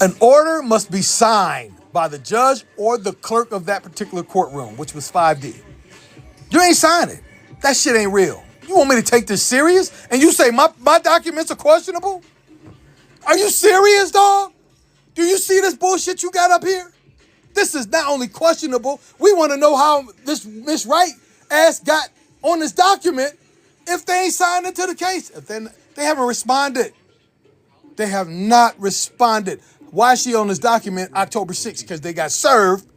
[SPEAKER 1] an order must be signed by the judge or the clerk of that particular courtroom, which was 5D. You ain't signing it. That shit ain't real. You want me to take this serious? And you say my documents are questionable? Are you serious, dog? Do you see this bullshit you got up here? This is not only questionable, we want to know how this Miss Wright ass got on this document if they ain't signed into the case. If they haven't responded. They have not responded. Why is she on this document October 6th? Because they got served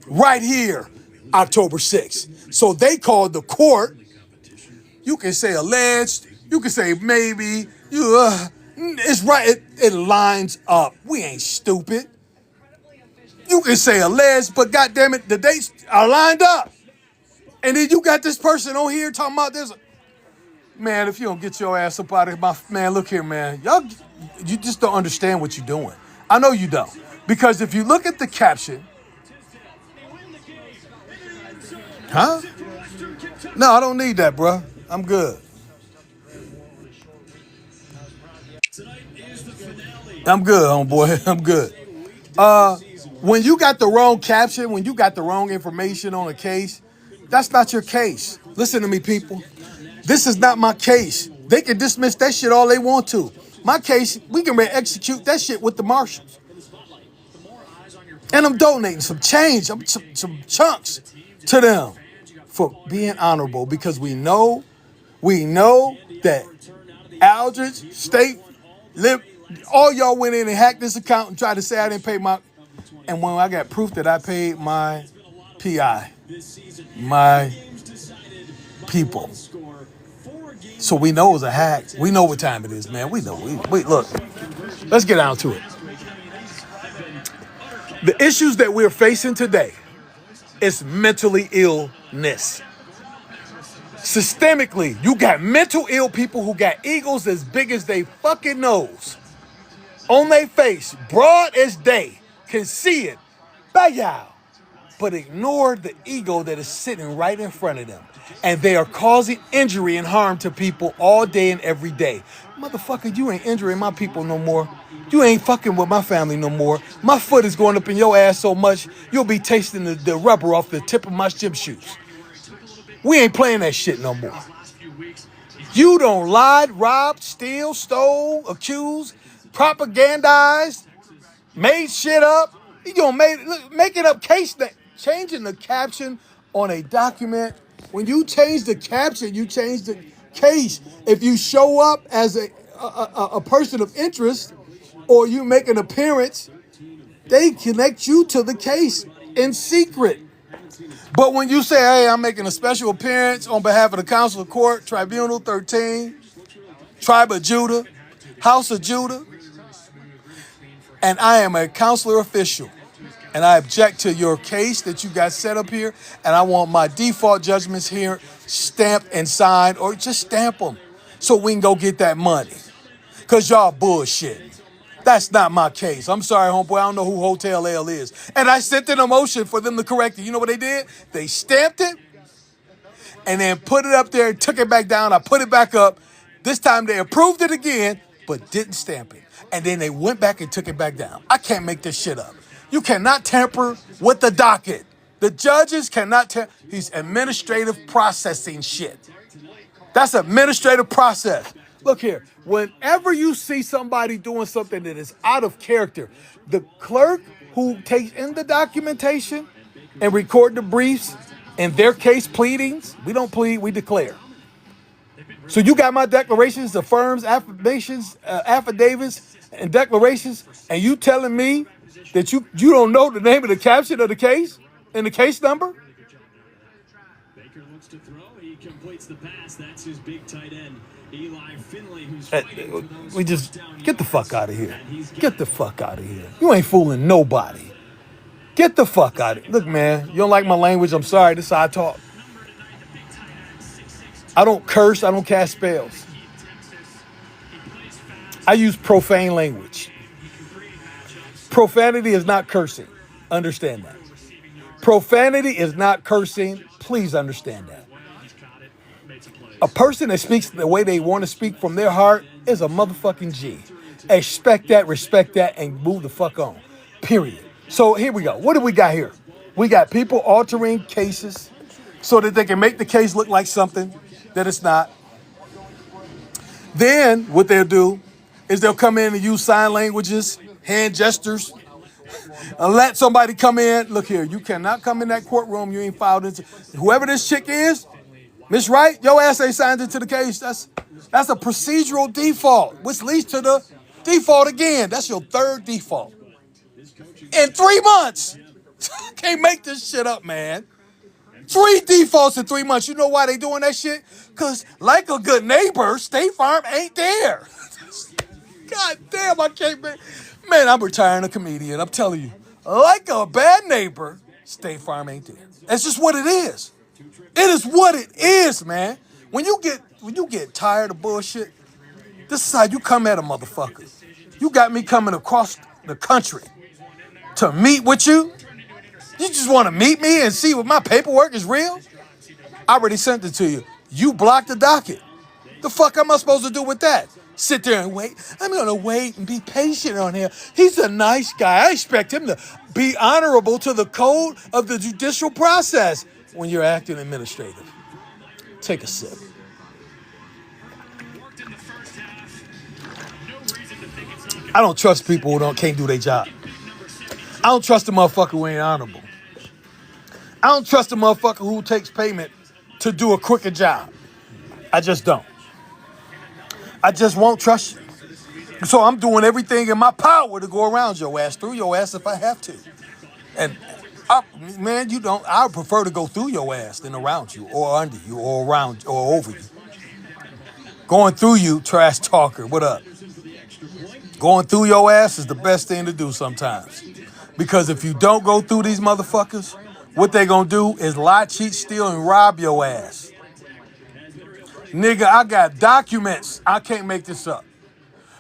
[SPEAKER 1] right here October 6th. So they called the court. You can say alleged. You can say maybe. It's right. It lines up. We ain't stupid. You can say alleged, but goddamn it, the dates are lined up. And then you got this person on here talking about this. Man, if you don't get your ass up out of my man, look here, man. You just don't understand what you're doing. I know you don't. Because if you look at the caption, huh? No, I don't need that, bro. I'm good. I'm good, homeboy. I'm good. When you got the wrong caption, when you got the wrong information on a case, that's not your case. Listen to me, people. This is not my case. They can dismiss that shit all they want to. My case, we can execute that shit with the marshals. And I'm donating some change, some chunks to them for being honorable because we know that Aldridge, State, all y'all went in and hacked this account and tried to say I didn't pay my, and when I got proof that I paid my PI, my people. So we know it was a hack. We know what time it is, man. We know. We look, let's get down to it. The issues that we're facing today is mentally illness. Systemically, you got mental ill people who got egos as big as they fucking nose. On their face, broad as day, can see it. Bayow. But ignore the ego that is sitting right in front of them. And they are causing injury and harm to people all day and every day. Motherfucker, you ain't injuring my people no more. You ain't fucking with my family no more. My foot is going up in your ass so much, you'll be tasting the rubber off the tip of my gym shoes. We ain't playing that shit no more. You don't lied, robbed, steal, stole, accused, propagandized, made shit up. You gonna make it up case that changing the caption on a document. When you change the caption, you change the case. If you show up as a person of interest or you make an appearance, they connect you to the case in secret. But when you say, hey, I'm making a special appearance on behalf of the Council of Court, Tribunal 13, Tribe of Judah, House of Judah, and I am a counselor official, and I object to your case that you got set up here, and I want my default judgments here stamped and signed, or just stamp them so we can go get that money. Because y'all bullshit. That's not my case. I'm sorry, homeboy. I don't know who Hotel L is. And I sent in a motion for them to correct it. You know what they did? They stamped it and then put it up there and took it back down. I put it back up. This time they approved it again, but didn't stamp it. And then they went back and took it back down. I can't make this shit up. You cannot tamper with the docket. The judges cannot tamper. He's administrative processing shit. That's administrative process. Look here, whenever you see somebody doing something that is out of character, the clerk who takes in the documentation and record the briefs in their case pleadings, we don't plead, we declare. So you got my declarations, the firm's affirmations, affidavits, and declarations, and you telling me that you don't know the name of the caption of the case and the case number?
[SPEAKER 2] Baker looks to throw. He completes the pass. That's his big tight end, Eli Finley, who's
[SPEAKER 1] Uh,
[SPEAKER 2] fighting for those
[SPEAKER 1] We just
[SPEAKER 2] first down
[SPEAKER 1] get the fuck
[SPEAKER 2] yards.
[SPEAKER 1] out of here.
[SPEAKER 2] And he's got
[SPEAKER 1] Get the
[SPEAKER 2] it.
[SPEAKER 1] fuck out of here. You ain't fooling nobody. Get the fuck out of here. Look, man, you don't like my language. I'm sorry. This is how I talk. I don't curse. I don't cast spells. I use profane language. Profanity is not cursing. Understand that. Profanity is not cursing. Please understand that. A person that speaks the way they want to speak from their heart is a motherfucking G. Expect that, respect that, and move the fuck on. Period. So here we go. What do we got here? We got people altering cases so that they can make the case look like something that it's not. Then what they'll do is they'll come in and use sign languages, hand gestures, and let somebody come in. Look here, you cannot come in that courtroom. You ain't filed into. Whoever this chick is, Miss Wright, your ass ain't signed into the case. That's a procedural default, which leads to the default again. That's your third default. In 3 months. Can't make this shit up, man. 3 defaults in 3 months. You know why they doing that shit? Because like a good neighbor, State Farm ain't there. God damn, I can't make... Man, I'm retiring a comedian. I'm telling you. Like a bad neighbor, State Farm ain't there. That's just what it is. It is what it is, man. When you get tired of bullshit, this is how you come at a motherfucker. You got me coming across the country to meet with you. You just want to meet me and see if my paperwork is real? I already sent it to you. You blocked the docket. The fuck am I supposed to do with that? Sit there and wait? I'm going to wait and be patient on him. He's a nice guy. I expect him to be honorable to the code of the judicial process when you're acting administrative. Take a sip. I don't trust people who can't do their job. I don't trust a motherfucker who ain't honorable. I don't trust a motherfucker who takes payment to do a quicker job. I just don't. I just won't trust you. So I'm doing everything in my power to go around your ass, through your ass if I have to. And man, I would prefer to go through your ass than around you or under you or around or over you. Going through you, trash talker, what up? Going through your ass is the best thing to do sometimes. Because if you don't go through these motherfuckers, what they gonna do is lie, cheat, steal, and rob your ass. Nigga, I got documents. I can't make this up.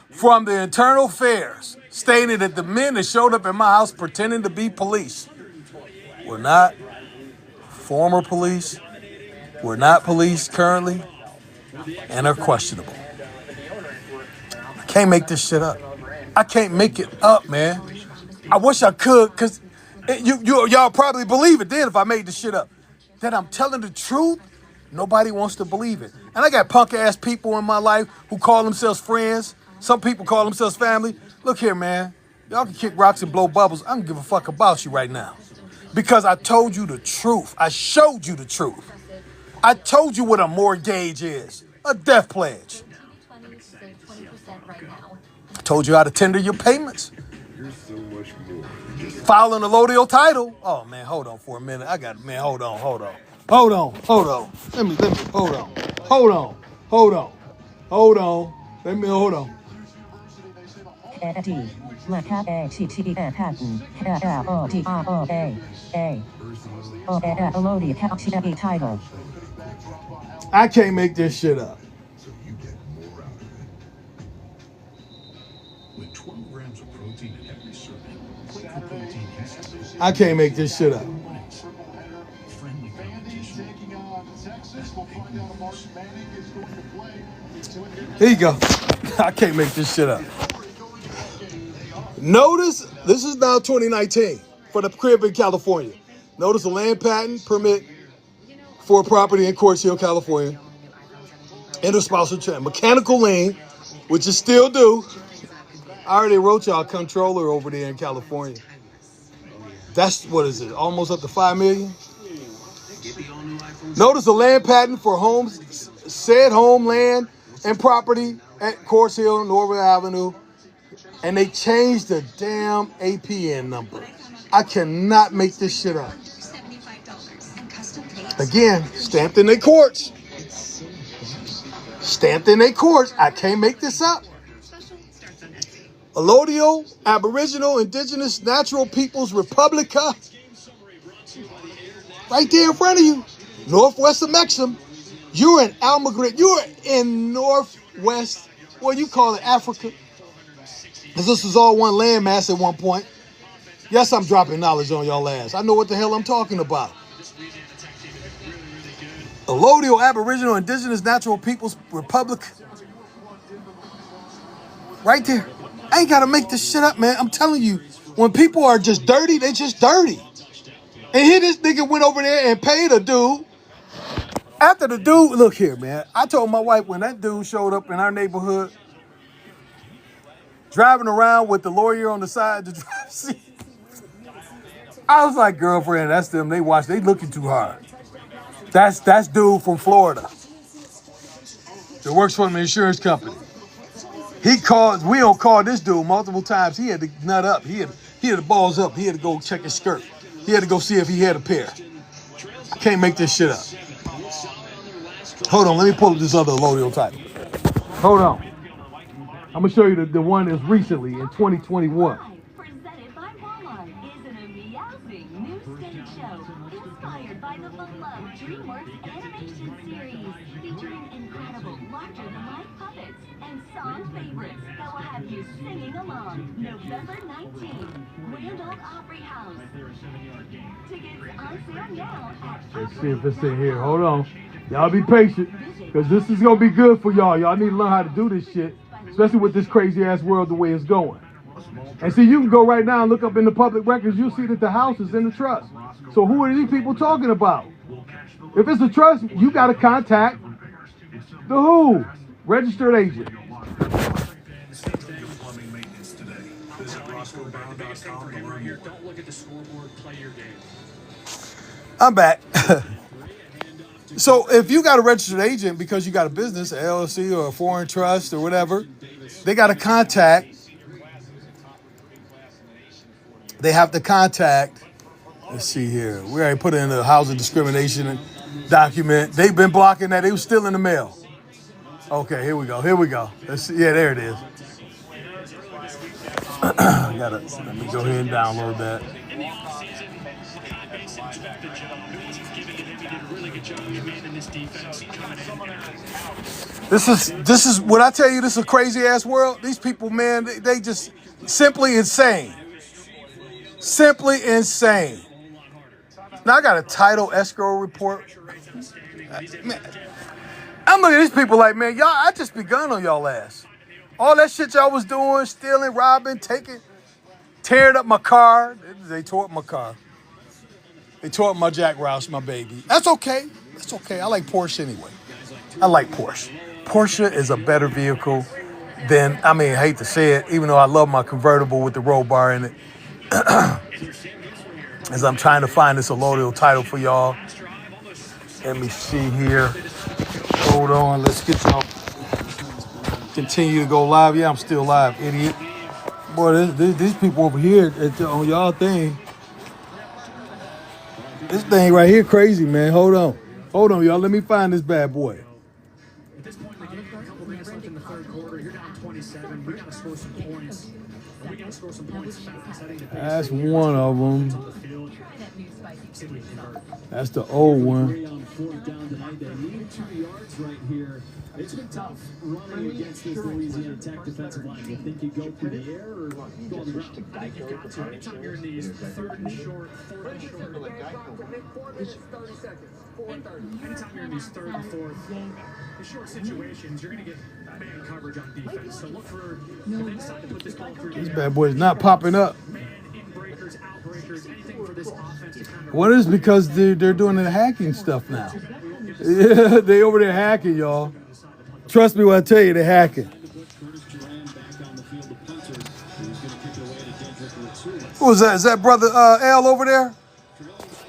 [SPEAKER 1] From the internal affairs stating that the men that showed up at my house pretending to be police were not former police, were not police currently, and are questionable. I can't make this shit up. I can't make it up, man. I wish I could, because y'all probably believe it then if I made this shit up. That I'm telling the truth, nobody wants to believe it. And I got punk-ass people in my life who call themselves friends. Some people call themselves family. Look here, man. Y'all can kick rocks and blow bubbles. I don't give a fuck about you right now. Because I told you the truth. I showed you the truth. I told you what a mortgage is. A death pledge. I told you how to tender your payments. Filing a Lodial title. Oh, man, hold on for a minute. Hold on. Hold on. Let me, hold on. Hold on. I can't make this shit up.
[SPEAKER 4] With 12 grams of protein in every serving, Quaker Protein has
[SPEAKER 1] I can't make this shit up.
[SPEAKER 4] friendly competition.
[SPEAKER 1] Here you go. I can't make this shit up. Notice, this is now 2019 for the crib in California. Notice a land patent permit for a property in Quartz Hill, California. Interspousal check. Mechanical lien, which is still due. I already wrote y'all controller over there in California. That's, what is it, almost up to $5 million? Notice a land patent for homes said homeland and property at Course Hill, Norwood Avenue, and they changed the damn APN number. I cannot make this shit up. Again, stamped in their courts. Stamped in their courts. I can't make this up. Allodial, Aboriginal, Indigenous, Natural Peoples, Republica. Right there in front of you. Northwest of Mexham. You're in Almagret. You're in Northwest, well, you call it Africa. Because this was all one landmass at one point. Yes, I'm dropping knowledge on y'all ass. I know what the hell I'm talking about. Allodial, Aboriginal, Indigenous, Natural Peoples, Republic. Right there. I ain't got to make this shit up, man. I'm telling you, when people are just dirty, they just dirty. And here this nigga went over there and paid a dude. After the dude, look here, man. I told my wife when that dude showed up in our neighborhood, driving around with the lawyer on the side of the driver's seat, I was like, girlfriend, that's them. They looking too hard. That's dude from Florida that works for an insurance company. We don't call this dude multiple times. He had to nut up. He had the balls up. He had to go check his skirt. He had to go see if he had a pair. I can't make this shit up. Hold on, let me pull up this other Allodial title. Hold on. I'm gonna show you the one that's recently in 2021.
[SPEAKER 5] Presented by Walmart is an amusing new stage show inspired by the beloved DreamWorks animation series, featuring incredible larger-than-life puppets and song favorites that will have you singing along. November 19th, Grand Old Opry House. Tickets on sale now at.
[SPEAKER 1] Let's see if it's in here. Hold on. Y'all be patient, because this is going to be good for y'all. Y'all need to learn how to do this shit, especially with this crazy-ass world the way it's going. And see, you can go right now and look up in the public records. You'll see that the house is in the trust. So who are these people talking about? If it's a trust, you got to contact the who? Registered agent.
[SPEAKER 2] Don't look at the scoreboard, play your game.
[SPEAKER 1] I'm back. So if you got a registered agent because you got a business, an LLC or a foreign trust or whatever, they got to contact. They have to contact. Let's see here. We already put in the housing discrimination document. They've been blocking that. It was still in the mail. Okay, here we go. Let's see. Yeah, there it is. Let me go ahead and download that. This is what I tell you. This is a crazy ass world. These people, man, they just simply insane. Simply insane. Now I got a title escrow report. Man, I'm looking at these people like, man, y'all, I just begun on y'all ass. All that shit y'all was doing, stealing, robbing, tearing up my car. They tore up my car. They tore up my Jack Roush, my baby. That's okay. That's okay. I like Porsche anyway. I like Porsche. Porsche is a better vehicle than, I hate to say it, even though I love my convertible with the roll bar in it. As I'm trying to find this Allodial title for y'all. Let me see here. Hold on. Let's get y'all. Continue to go live. Yeah, I'm still live, idiot. Boy, these people over here on y'all thing. This thing right here crazy, man. Hold on, y'all. Let me find this bad boy.
[SPEAKER 2] At this point in the game, a couple minutes left in the third quarter. You're down 27. We got to score some points. We got to score some points fast.
[SPEAKER 1] That's one of them. That's the old one.
[SPEAKER 2] On fourth down tonight. They need 2 yards right here. It's been tough running against this Louisiana Tech defensive line. You think you go through the air or go on the ground? I think you've got to. Anytime you're in these third and short, fourth and short. Anytime you're in these third and fourth short situations, you're going to get man coverage on defense. So look for if they decide to put this ball through.
[SPEAKER 1] This bad boy is not popping up.
[SPEAKER 2] Man in-breakers, out-breakers, anything for this offense to kind of.
[SPEAKER 1] What is because they're doing the hacking stuff now? Yeah, they over there hacking, y'all. Trust me when I tell you, they're hacking. Who is that? Is that brother L over there?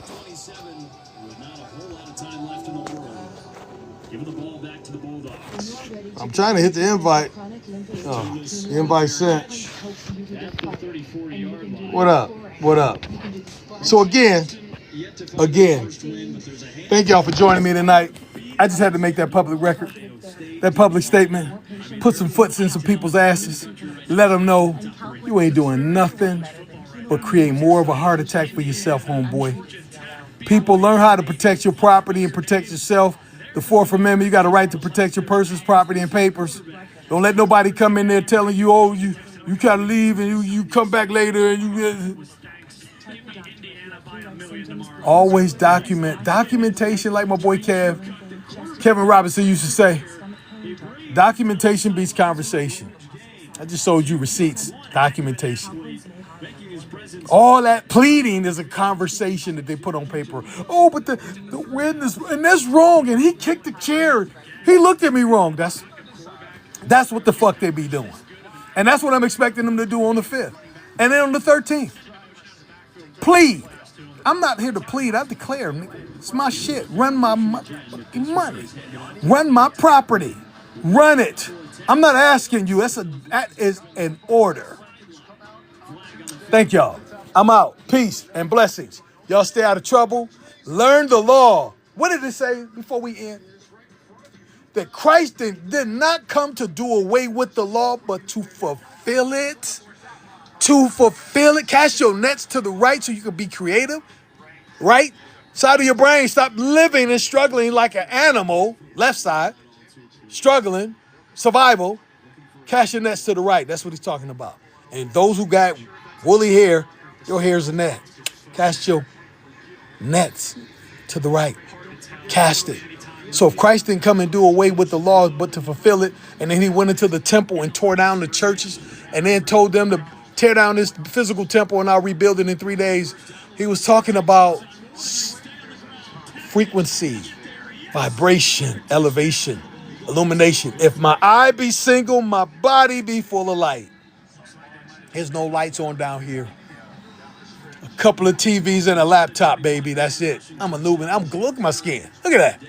[SPEAKER 2] 27 with not a whole lot of time left in the world. Giving the ball back to the
[SPEAKER 1] trying to hit the invite. Oh, the invite sent. What up? What up? So again, thank y'all for joining me tonight. I just had to make that public record, that public statement, put some foots in some people's asses, let them know you ain't doing nothing but create more of a heart attack for yourself, homeboy. People, learn how to protect your property and protect yourself. The Fourth Amendment, you got a right to protect your person's property and papers. Don't let nobody come in there telling you, oh, you gotta leave and you come back later and you. Always document. Documentation, like my boy Kevin Robinson used to say, documentation beats conversation. I just showed you receipts, documentation. All that pleading is a conversation that they put on paper. Oh, but the witness, and that's wrong, and he kicked the chair. He looked at me wrong. That's what the fuck they be doing. And that's what I'm expecting them to do on the 5th. And then on the 13th. Plead. I'm not here to plead. I declare, nigga. It's my shit. Run my motherfucking money. Run my property. Run it. I'm not asking you. That is an order. Thank y'all. I'm out. Peace and blessings. Y'all stay out of trouble. Learn the law. What did it say before we end? That Christ did not come to do away with the law, but to fulfill it. To fulfill it. Cast your nets to the right so you can be creative. Right side of your brain. Stop living and struggling like an animal. Left side. Struggling. Survival. Cast your nets to the right. That's what he's talking about. And those who got woolly hair, your hair's a net. Cast your nets to the right. Cast it. So if Christ didn't come and do away with the law, but to fulfill it, and then he went into the temple and tore down the churches, and then told them to tear down this physical temple and I'll rebuild it in 3 days, he was talking about frequency, vibration, elevation, illumination. If my eye be single, my body be full of light. There's no lights on down here. A couple of TVs and a laptop, baby. That's it. I'm illuminated. Look at my skin. Look at that.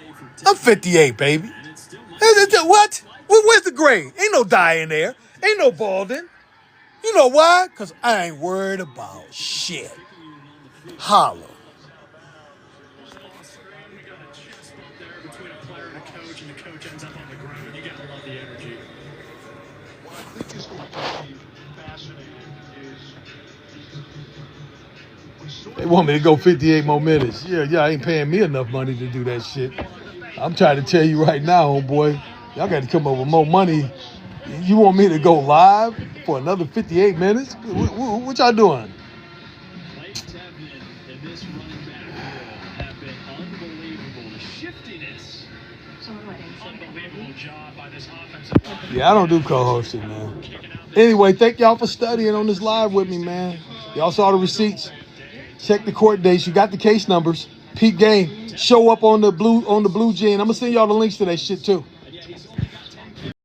[SPEAKER 1] I'm 58, baby. What? Where's the gray? Ain't no dye in there. Ain't no balding. You know why? Because I ain't worried about shit. Holla. They want me to go 58 more minutes. Yeah, ain't paying me enough money to do that shit. I'm trying to tell you right now, homeboy, y'all got to come up with more money. You want me to go live for another 58 minutes? What y'all doing? Yeah, I don't do co-hosting, man. Anyway, thank y'all for studying on this live with me, man. Y'all saw the receipts. Check the court dates. You got the case numbers. Peep game. Show up on the blue gene. I'm gonna send y'all the links to that shit too.